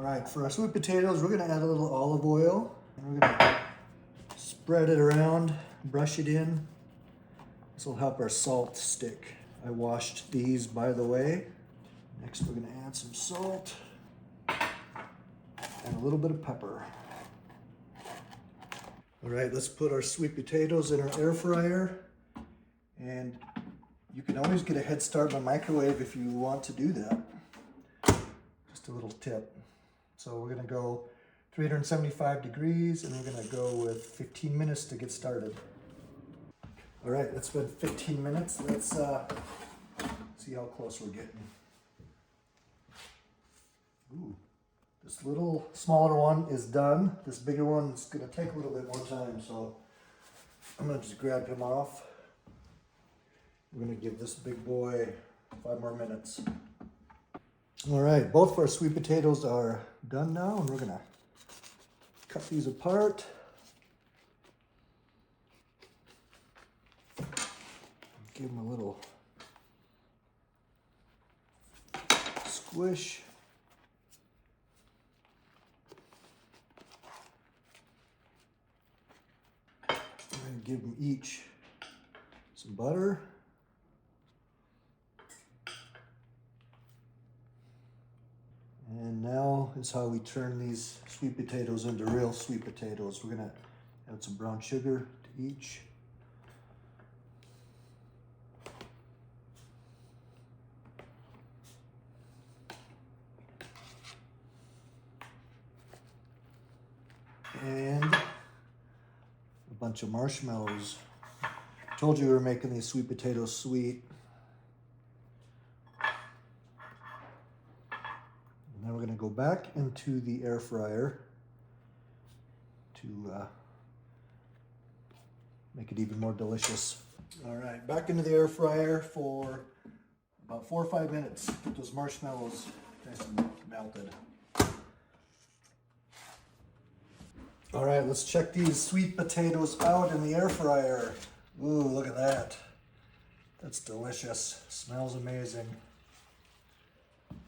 All right, for our sweet potatoes, we're gonna add a little olive oil and we're gonna spread it around, brush it in. This will help our salt stick. I washed these, by the way. Next, we're gonna add some salt and a little bit of pepper. All right, let's put our sweet potatoes in our air fryer. And you can always get a head start on the microwave if you want to do that. Just a little tip. So we're gonna go 375 degrees and we're gonna go with 15 minutes to get started. All right, it's been 15 minutes. Let's see how close we're getting. Ooh, this little smaller one is done. This bigger one is gonna take a little bit more time, so I'm gonna just grab him off. We're gonna give this big boy 5 more minutes. All right, both of our sweet potatoes are done now, and we're gonna cut these apart. Give them a little squish. I'm gonna give them each some butter. And now is how we turn these sweet potatoes into real sweet potatoes. We're gonna add some brown sugar to each. And a bunch of marshmallows. Told you we were making these sweet potatoes sweet. Now we're going to go back into the air fryer to make it even more delicious. All right, back into the air fryer for about 4 or 5 minutes. Get those marshmallows nice and melted. All right, let's check these sweet potatoes out in the air fryer. Ooh, look at that. That's delicious. Smells amazing.